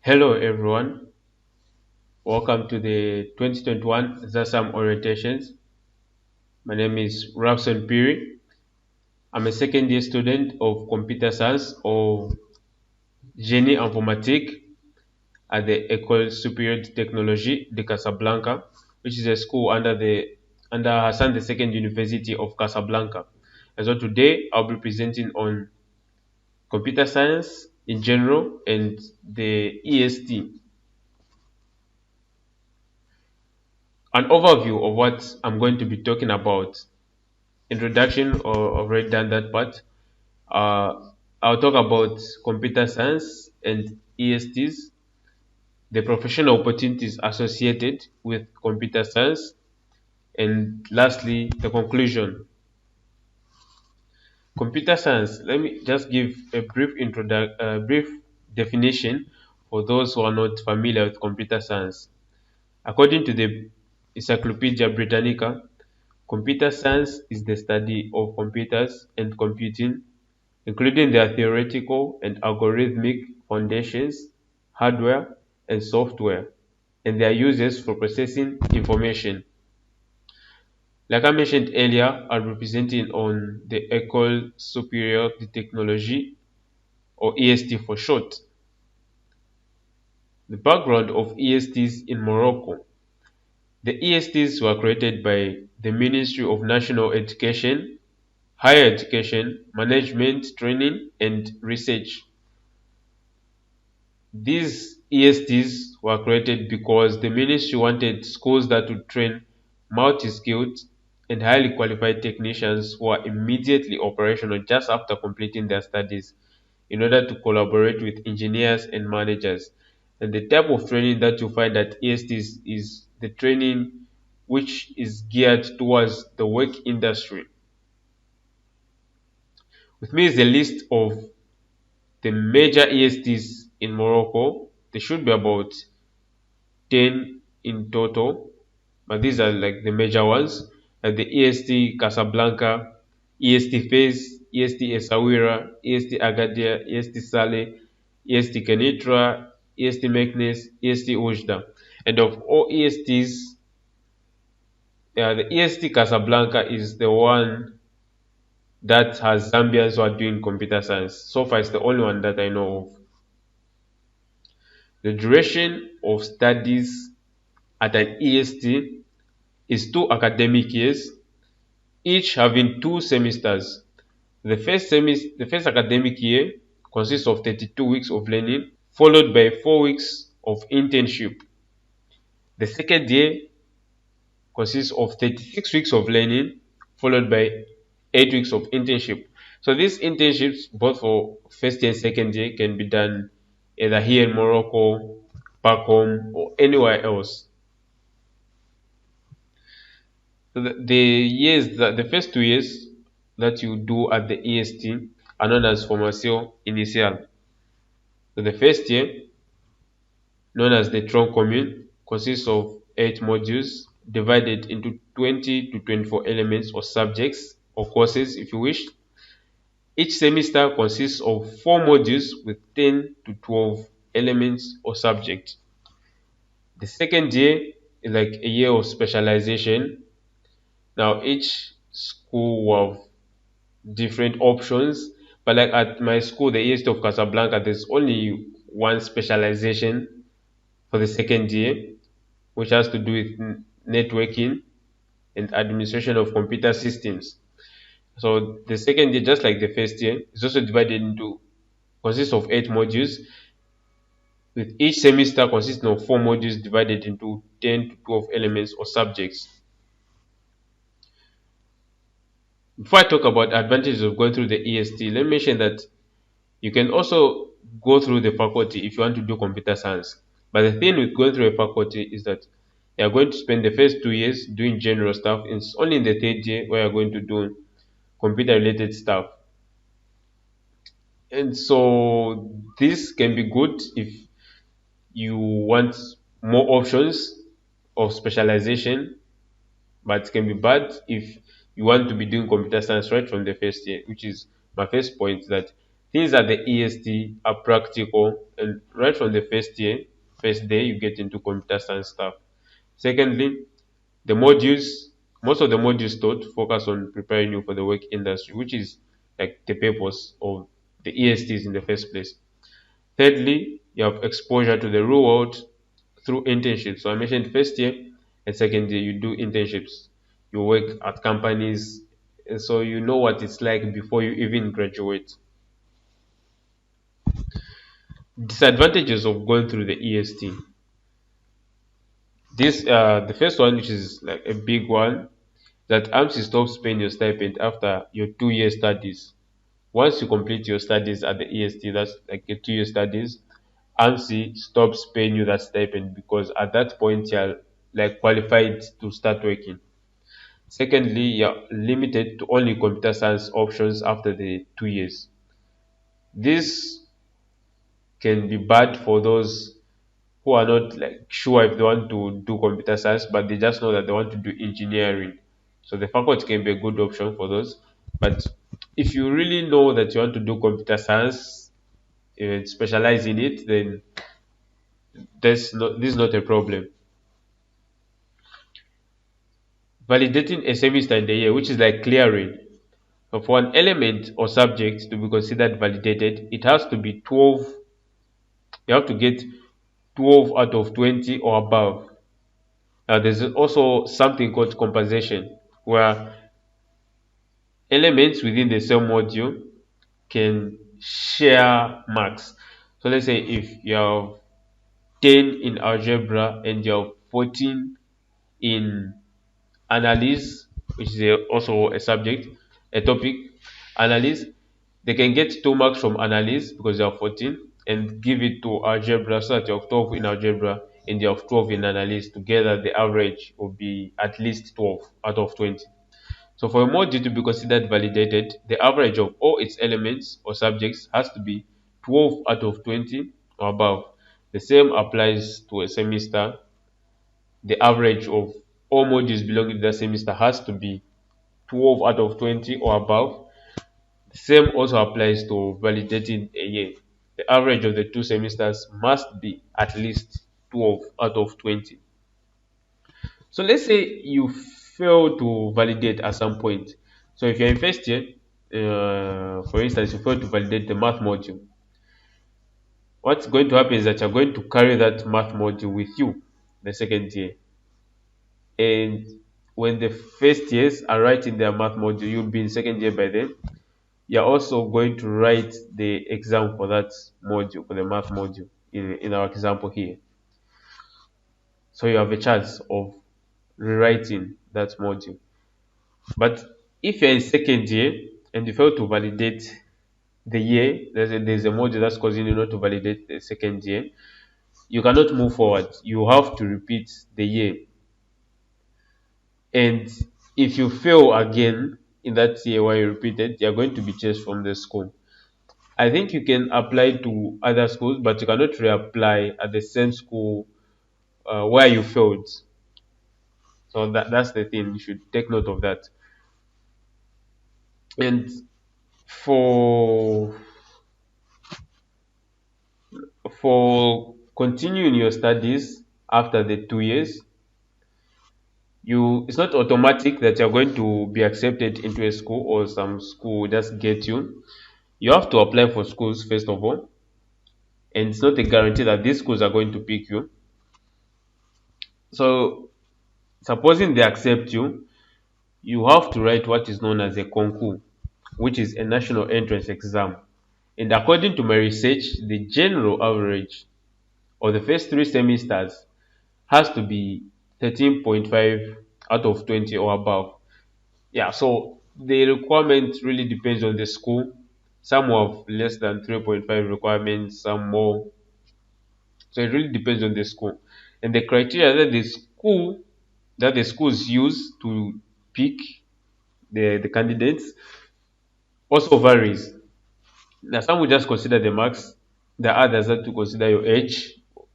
Hello everyone, welcome to the 2021 ZASAM orientations. My name is Rapson Piri. I'm a second year student of computer science or Génie informatique at the École supérieure de technologie de Casablanca, which is a school under Hassan II University of Casablanca. And so today I'll be presenting on computer science in general and the EST. An overview of what I'm going to be talking about. Introduction, or already done that part. I'll talk about computer science and ESTs, the professional opportunities associated with computer science, and lastly, the conclusion. Computer science. Let me just give a brief definition for those who are not familiar with computer science. According to the Encyclopedia Britannica, computer science is the study of computers and computing, including their theoretical and algorithmic foundations, hardware and software, and their uses for processing information. Like I mentioned earlier, I'm representing on the École supérieure de technologie, or EST for short. The background of ESTs in Morocco. The ESTs were created by the Ministry of National Education, Higher Education, Management, Training, and Research. These ESTs were created because the ministry wanted schools that would train multi-skilled and highly qualified technicians who are immediately operational just after completing their studies in order to collaborate with engineers and managers. And the type of training that you find at ESTs is the training which is geared towards the work industry. With me is the list of the major ESTs in Morocco. There should be about 10 in total, but these are like the major ones. The EST Casablanca, EST Fez, EST Essaouira, EST Agadir, EST Saleh, EST Kenitra, EST Meknes, EST Oujda. And of all ESTs, the EST Casablanca is the one that has Zambians who are doing computer science. So far, it's the only one that I know of. The duration of studies at an EST is 2 academic years, each having 2 semesters. The first academic year consists of 32 weeks of learning, followed by 4 weeks of internship. The second year consists of 36 weeks of learning, followed by 8 weeks of internship. So these internships, both for first year and second year, can be done either here in Morocco, back home, or anywhere else. So the first 2 years that you do at the EST are known as formation initiale. So the first year, known as the tronc commun, consists of 8 modules divided into 20 to 24 elements or subjects or courses if you wish. Each semester consists of 4 modules with 10 to 12 elements or subjects. The second year is like a year of specialization. Now each school will have different options, but like at my school, the EST of Casablanca, there's only one specialization for the second year, which has to do with networking and administration of computer systems. So the second year, just like the first year, is also divided into consists of 8 modules, with each semester consisting of 4 modules divided into 10 to 12 elements or subjects. Before I talk about advantages of going through the EST, let me mention that you can also go through the faculty if you want to do computer science. But the thing with going through a faculty is that you are going to spend the first 2 years doing general stuff. It's only in the third year where you're going to do computer related stuff. And so this can be good if you want more options of specialization, but it can be bad if you want to be doing computer science right from the first year, which is my first point, that things at the EST are practical, and right from the first day, you get into computer science stuff. Secondly, the modules, most of the modules taught focus on preparing you for the work industry, which is like the purpose of the ESTs in the first place. Thirdly, you have exposure to the real world through internships. So I mentioned first year and second year, you do internships. You work at companies, and so you know what it's like before you even graduate. Disadvantages of going through the EST. The first one, which is like a big one, that AMSI stops paying your stipend after your 2 year studies. Once you complete your studies at the EST, that's like your 2 year studies, AMSI stops paying you that stipend because at that point you're like qualified to start working. Secondly, you're limited to only computer science options after the 2 years. This can be bad for those who are not like sure if they want to do computer science, but they just know that they want to do engineering. So the faculty can be a good option for those. But if you really know that you want to do computer science and specialize in it, then this is not a problem. Validating a semester in the year, which is like clearing. So for an element or subject to be considered validated, it has to be 12. You have to get 12 out of 20 or above. Now, there's also something called compensation, where elements within the same module can share marks. So let's say if you have 10 in algebra and you have 14 in analysis, which is also a subject, a topic, analysis, they can get 2 marks from analysis because they have 14 and give it to algebra so that you have 12 in algebra and you have 12 in analysis. Together, the average will be at least 12 out of 20. So for a module to be considered validated, the average of all its elements or subjects has to be 12 out of 20 or above. The same applies to a semester. The average of all modules belonging to that semester has to be 12 out of 20 or above. The same also applies to validating a year. The average of the 2 semesters must be at least 12 out of 20. So let's say you fail to validate at some point. So if you're in first year, for instance, you fail to validate the math module, what's going to happen is that you're going to carry that math module with you the second year. And when the first years are writing their math module, you'll be in second year by then. You're also going to write the exam for that module, for the math module, in our example here. So you have a chance of rewriting that module. But if you're in second year and you fail to validate the year, there's a module that's causing you not to validate the second year, you cannot move forward. You have to repeat the year. And if you fail again in that year while you repeat it, you're going to be chased from the school. I think you can apply to other schools, but you cannot reapply at the same school where you failed. So that's the thing. You should take note of that. And for continuing your studies after the 2 years, it's not automatic that you're going to be accepted into a school or some school will just get you. You have to apply for schools first of all, and it's not a guarantee that these schools are going to pick you. So supposing they accept you, you have to write what is known as a concours, which is a national entrance exam. And according to my research, the general average of the first 3 semesters has to be 13.5 out of 20 or above. Yeah, so the requirement really depends on the school. Some have less than 3.5 requirements, some more. So it really depends on the school. And the criteria that the schools use to pick the candidates also varies. Now some will just consider the marks, the others have to consider your age,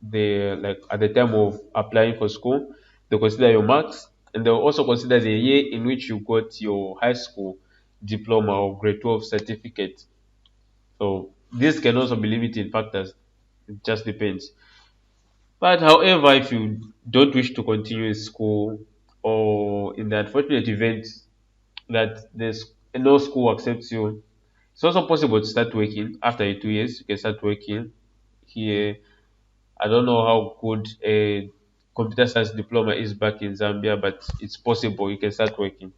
like at the time of applying for school, they consider your marks, and they'll also consider the year in which you got your high school diploma or grade 12 certificate. So This can also be limiting factors. It just depends. But however, if you don't wish to continue in school, or in the unfortunate event that there's no school accepts you, it's also possible to start working after 2 years. You can start working here. I don't know how good a computer science diploma is back in Zambia, but it's possible you can start working.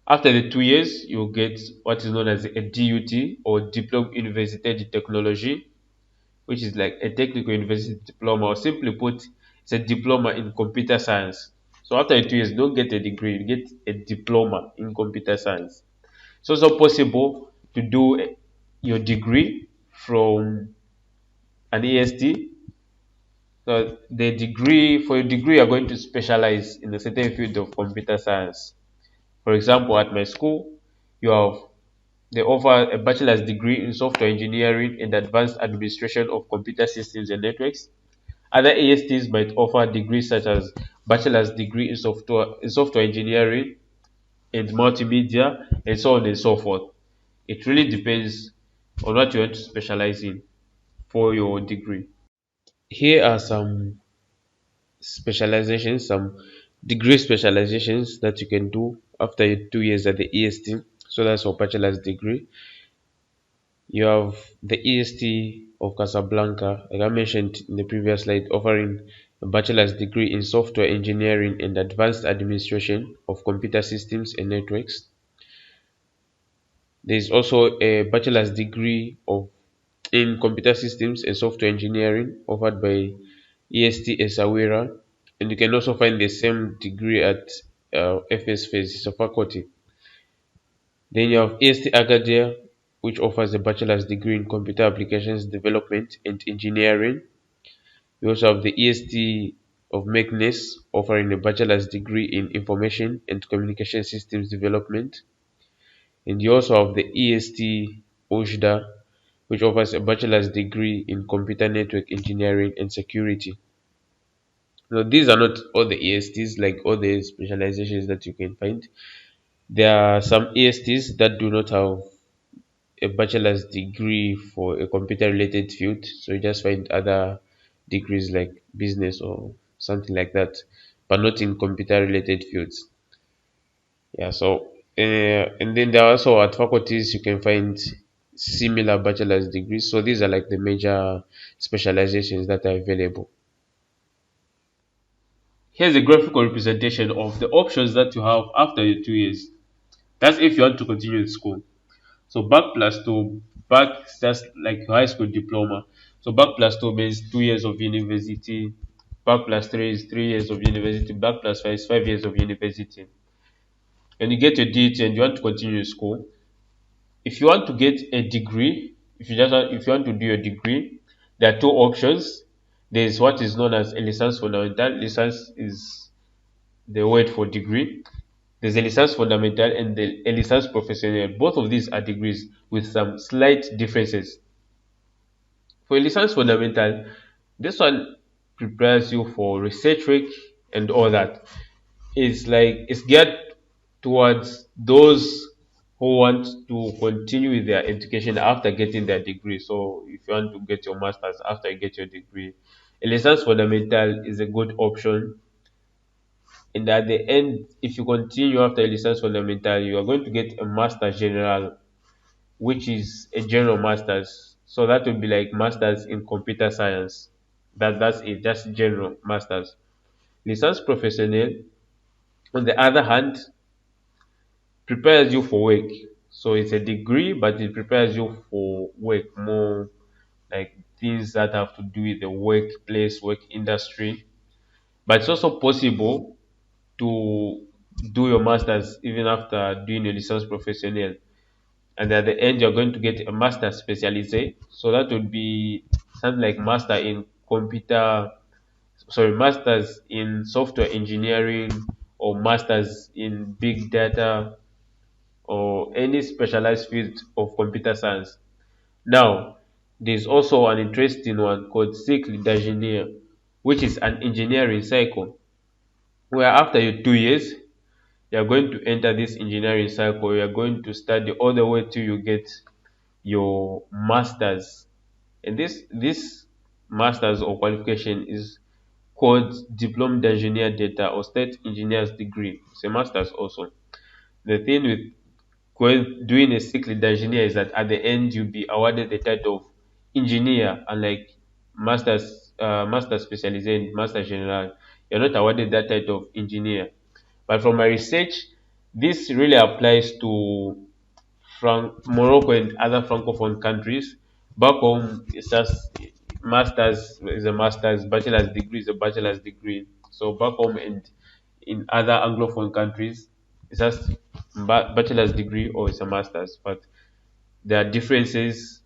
After the 2 years, you get what is known as a DUT, or Diploma Université de Technologie, which is like a technical university diploma, or simply put, it's a diploma in computer science. So after 2 years, you don't get a degree, you get a diploma in computer science. It's also possible to do your degree from an EST. So the degree for your degree, you're going to specialize in a certain field of computer science. For example, at my school, you have they offer a bachelor's degree in software engineering and advanced administration of computer systems and networks. Other ASTs might offer degrees such as bachelor's degree in software engineering and multimedia, and so on and so forth. It really depends on what you want to specialize in for your degree. Here are some specializations, some degree specializations that you can do after your 2 years at the EST. So that's your bachelor's degree. You have the EST of Casablanca, like I mentioned in the previous slide, offering a bachelor's degree in software engineering and advanced administration of computer systems and networks. There is also a bachelor's degree of in computer systems and software engineering offered by ESTS Awira, and you can also find the same degree at FS Phase, it's a faculty. Then you have EST Agadir, which offers a bachelor's degree in computer applications development and engineering. We also have the EST of Meknes, offering a bachelor's degree in information and communication systems development. And you also have the EST Ojda, which offers a bachelor's degree in computer network engineering and security. Now, these are not all the ESTs, like all the specializations that you can find. There are some ESTs that do not have a bachelor's degree for a computer related field, so you just find other degrees like business or something like that, but not in computer related fields. Yeah, so and then there are also at faculties you can find similar bachelor's degrees. So these are like the major specializations that are available. Here's a graphical representation of the options that you have after your 2 years. That's if you want to continue in school. So back plus two, back is just like your high school diploma. So back plus two means 2 years of university. Back plus three is 3 years of university. Back plus five is 5 years of university. And you get your DT and you want to continue school. If you want to get a degree, if you want to do your degree, there are two options. There is what is known as a licence fundamental. Licence is the word for degree. There's a licence fundamental and a licence professionnel. Both of these are degrees with some slight differences. For a licence fundamental, this one prepares you for research work and all that. It's geared towards those who want to continue with their education after getting their degree. So if you want to get your masters after you get your degree, a licence fundamental is a good option. And at the end, if you continue after a licence fundamental, you are going to get a master general, which is a general masters. So that would be like masters in computer science. That's it, just general masters. Licence professionnel, on the other hand, prepares you for work. So it's a degree, but it prepares you for work, more like things that have to do with the workplace, work industry. But it's also possible to do your masters even after doing a licence professionnel, and at the end you're going to get a master specialisé. So that would be something like master in masters in software engineering, or masters in big data, or any specialized field of computer science. Now, there's also an interesting one called cycle d'ingénieur, which is an engineering cycle where after your 2 years you are going to enter this engineering cycle. You are going to study all the way till you get your masters, and this masters or qualification is called diplôme d'ingénieur d'État or state engineer's degree. It's a masters also. The thing with doing a cycle d'ingénieur is that at the end you'll be awarded the title of engineer, unlike master specialisé and master general. You're not awarded that title of engineer. But from my research, this really applies to Morocco and other francophone countries. Back home, it's just masters is a master's, bachelor's degree is a bachelor's degree. So back home and in other anglophone countries, it's just bachelor's degree or it's a master's. But there are differences.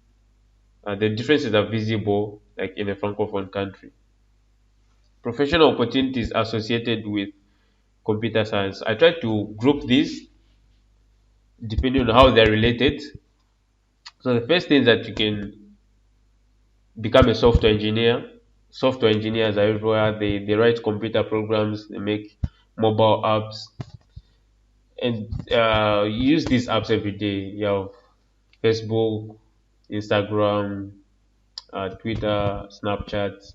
The differences are visible, like in a francophone country. Professional opportunities associated with computer science. I try to group these depending on how they're related. So the first thing is that you can become a software engineer. Software engineers are everywhere. They write computer programs, they make mobile apps, and you use these apps every day. You have Facebook, Instagram, Twitter, Snapchat.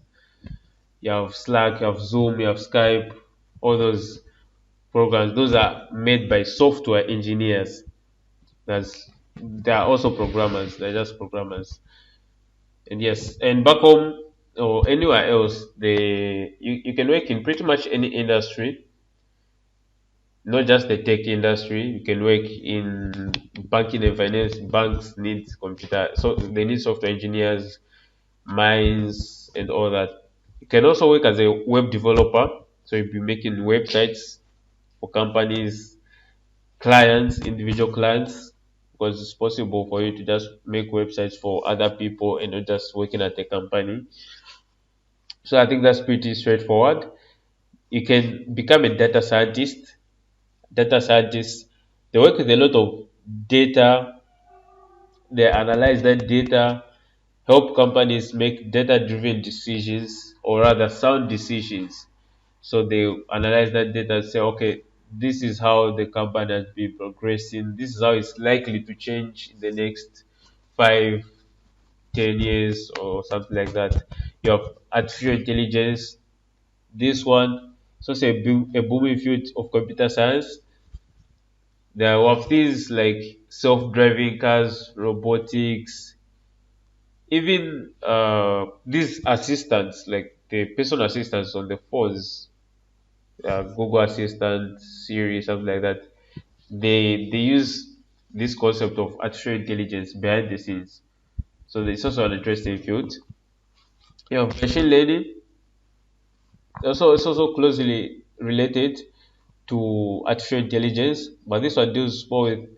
You have Slack, you have Zoom, you have Skype. All those programs, those are made by software engineers. They are also programmers. They're just programmers. And yes, and back home or anywhere else, you can work in pretty much any industry, not just the tech industry. You can work in banking and finance. Banks need computer, so they need software engineers, mines, and all that. You can also work as a web developer, so you'll be making websites for companies, clients, individual clients, because it's possible for you to just make websites for other people and not just working at a company. So I think that's pretty straightforward. You can become a data scientist. Data scientists, they work with a lot of data, they analyze that data, help companies make data driven decisions or rather sound decisions. So they analyze that data and say, okay, this is how the company has been progressing, this is how it's likely to change in the next 5, 10 years or something like that. You have artificial intelligence, this one, so say a booming field of computer science. There are things like self-driving cars, robotics, even these assistants, like the personal assistants on the phones, Google Assistant, Siri, something like that. They use this concept of artificial intelligence behind the scenes. So it's also an interesting field. Machine learning also it's also closely related to artificial intelligence, but this one deals more with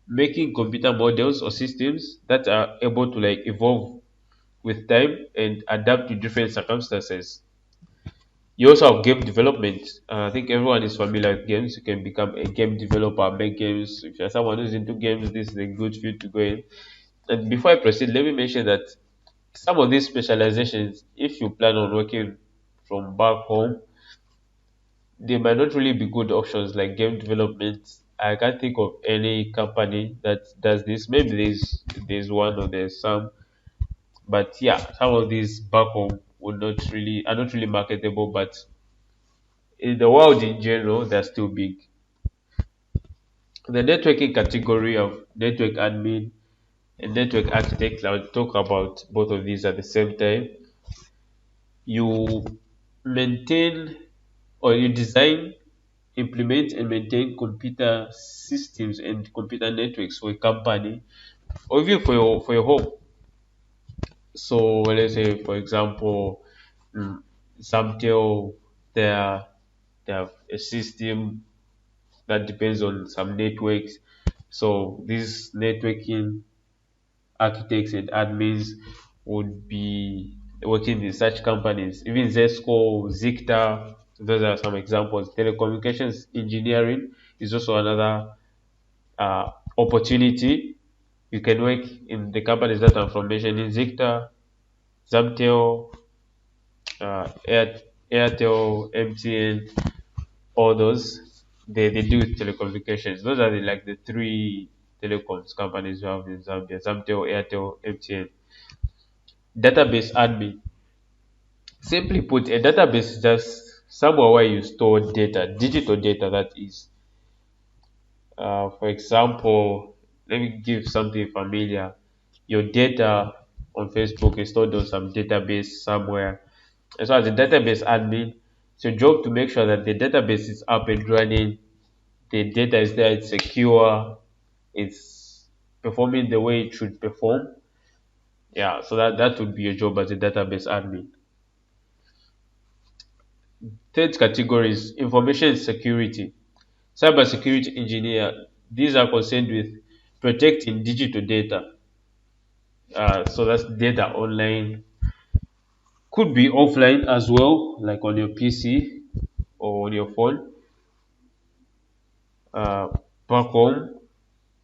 making computer models or systems that are able to like evolve with time and adapt to different circumstances. You also have game development. I think everyone is familiar with games. You can become a game developer, make games. If you're someone who's into games, this is a good field to go in. And before I proceed, let me mention that some of these specializations, if you plan on working from back home, they might not really be good options like game development. I can't think of any company that does this. Maybe there's one or there's some, but yeah, some of these back home would not really are not really marketable, but in the world in general, they're still big. The networking category of network admin and network architect, I'll talk about both of these at the same time. You maintain or you design, implement, and maintain computer systems and computer networks for a company or even for your home. So let's say, for example, mm, Samtel, they are, they have a system that depends on some networks. So these networking architects and admins would be working in such companies. Even Zesco, Zicta, those are some examples. Telecommunications engineering is also another opportunity. You can work in the companies that I'm from mentioning: Zicta, Zamtel, Airtel, MTN, all those. They do with telecommunications. Those are like the three. telecoms companies we have in Zambia: Zamtel, Airtel, MTN. Database admin. Simply put, a database is just somewhere where you store data, digital data that is. For example, let me give something familiar. Your data on Facebook is stored on some database somewhere. And so, as a database admin, it's your job to make sure that the database is up and running, the data is there, it's secure, it's performing the way it should perform. Yeah, so that would be your job as a database admin. Third category is information security. Cybersecurity engineer, these are concerned with protecting digital data. So that's data online, could be offline as well, like on your PC or on your phone. Uh, Back home,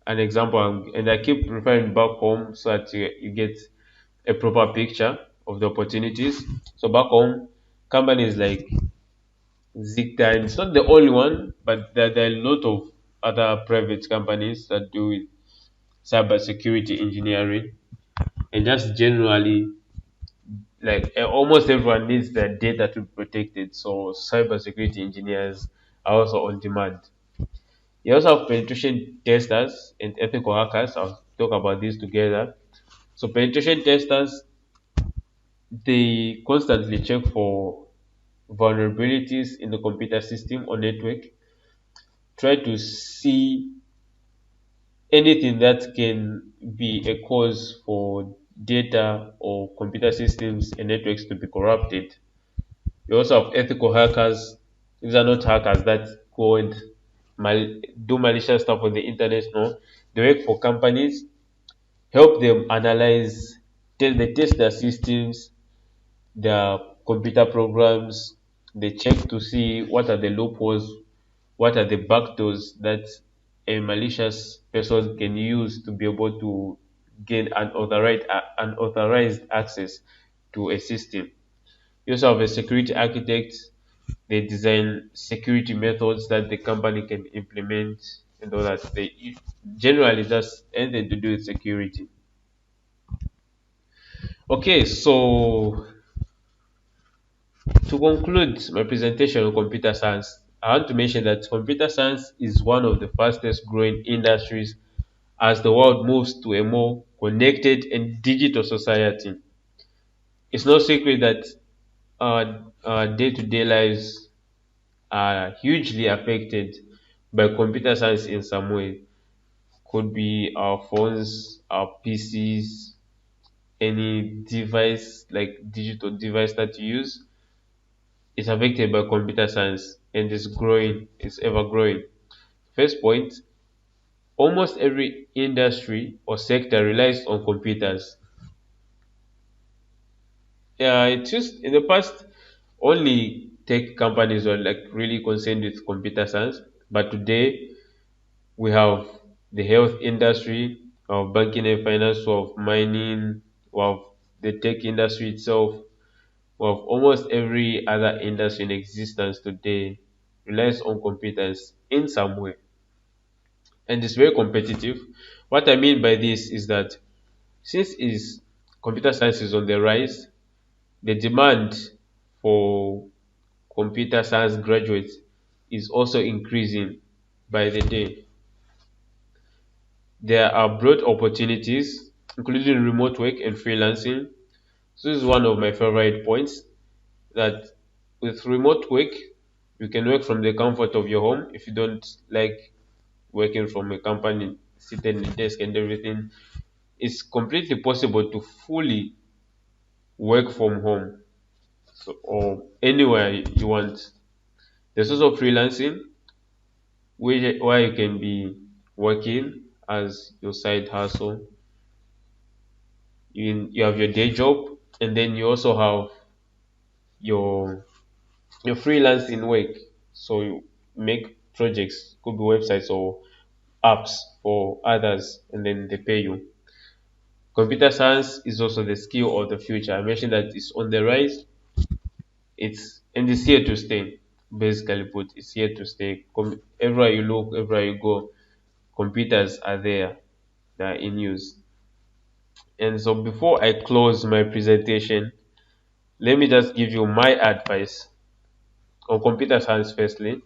an example, and I keep referring back home so that you get a proper picture of the opportunities. So back home, companies like ZASAM, it's not the only one, but there are a lot of other private companies that do with cybersecurity engineering, and just generally, like almost everyone needs their data to be protected. So cybersecurity engineers are also on demand. You also have penetration testers and ethical hackers. I'll talk about these together. So penetration testers, they constantly check for vulnerabilities in the computer system or network, try to see anything that can be a cause for data or computer systems and networks to be corrupted. You also have ethical hackers. These are not hackers that go and do malicious stuff on the internet. No, they work for companies, help them analyze, they test their systems, their computer programs. They check to see what are the loopholes, what are the backdoors that a malicious person can use to be able to gain unauthorized access to a system. You also have a security architect. They design security methods that the company can implement and all that. They generally that's anything to do with security. Okay, so to conclude my presentation on computer science, I want to mention that computer science is one of the fastest growing industries as the world moves to a more connected and digital society. It's no secret that our day-to-day lives are hugely affected by computer science in some way. Could be our phones, our PCs, any device like digital device that you use is affected by computer science and is growing, it's ever growing. First point, almost every industry or sector relies on computers. Yeah, it's just in the past only tech companies were like really concerned with computer science, but today we have the health industry, of banking and finance, of mining, of the tech industry itself, of almost every other industry in existence today relies on computers in some way, and it's very competitive. What I mean by this is that since is computer science is on the rise, the demand for computer science graduates is also increasing by the day. There are broad opportunities, including remote work and freelancing. So this is one of my favorite points, that with remote work, you can work from the comfort of your home. If you don't like working from a company, sitting at the desk and everything, it's completely possible to fully work from home, so, or anywhere you want. There's also freelancing, where you can be working as your side hustle. You have your day job, and then you also have your your freelancing work. So you make projects, could be websites or apps for others, and then they pay you. Computer science is also the skill of the future. I mentioned that it's on the rise. It's here to stay. Basically put, it's here to stay. Everywhere you look, everywhere you go, computers are there. that are in use. And so before I close my presentation, let me just give you my advice on computer science firstly.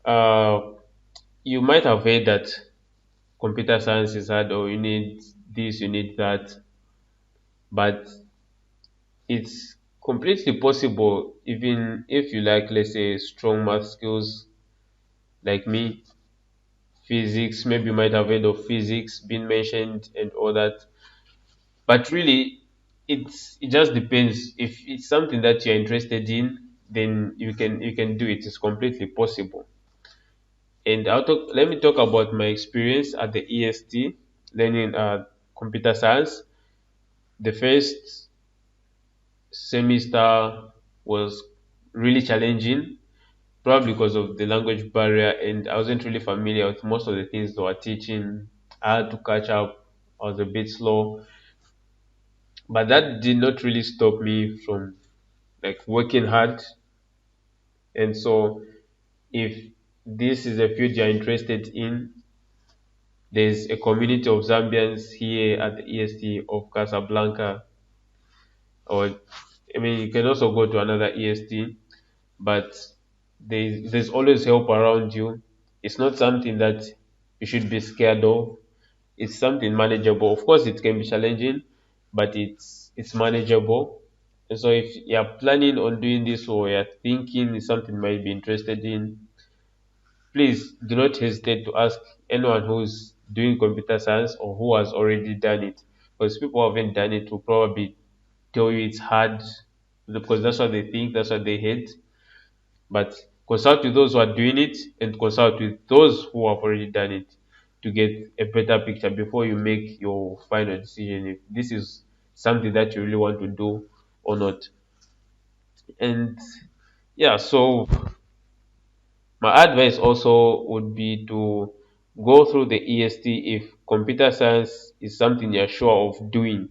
Uh, you might have heard that computer science is hard or you need this, you need that, but it's completely possible even if you like, let's say, strong math skills like me, physics, maybe you might have heard of physics being mentioned and all that. But really, it just depends. If it's something that you're interested in, then you can do it. It's completely possible. And let me talk about my experience at the EST learning computer science. The first semester was really challenging, probably because of the language barrier, and I wasn't really familiar with most of the things they were teaching. I had to catch up. I was a bit slow, but that did not really stop me from like working hard. And so, if this is a field you're interested in, there's a community of Zambians here at the EST of Casablanca, or I mean, you can also go to another EST, but there's always help around you. It's not something that you should be scared of. It's something manageable. Of course, it can be challenging, but it's manageable. And so, if you're planning on doing this or you're thinking it's something you might be interested in, please do not hesitate to ask anyone who's doing computer science or who has already done it. Because people who haven't done it will probably tell you it's hard because that's what they think, that's what they hate. But consult with those who are doing it and consult with those who have already done it to get a better picture before you make your final decision if this is something that you really want to do or not. And yeah, so my advice also would be to go through the EST if computer science is something you're sure of doing.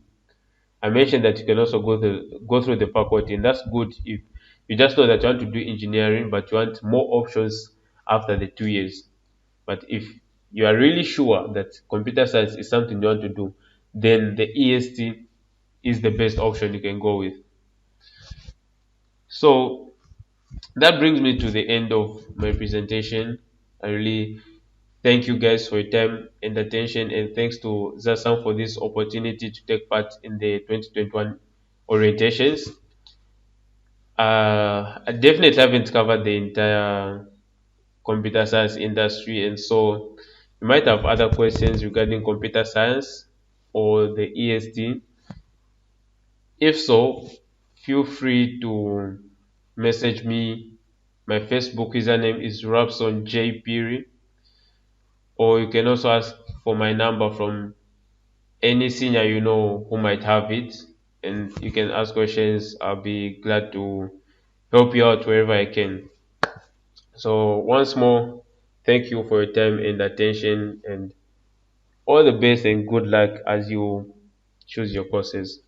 I mentioned that you can also go through the faculty, and that's good if you just know that you want to do engineering, but you want more options after the 2 years. But if you are really sure that computer science is something you want to do, then the EST is the best option you can go with. So that brings me to the end of my presentation. I really thank you guys for your time and attention, and thanks to ZASAM for this opportunity to take part in the 2021 orientations. I definitely haven't covered the entire computer science industry, and so you might have other questions regarding computer science or the EST. If so, feel free to message me. My Facebook username is Rapson J. Piri, or you can also ask for my number from any senior you know who might have it, and you can ask questions. I'll be glad to help you out wherever I can. So, once more, thank you for your time and attention, and all the best and good luck as you choose your courses.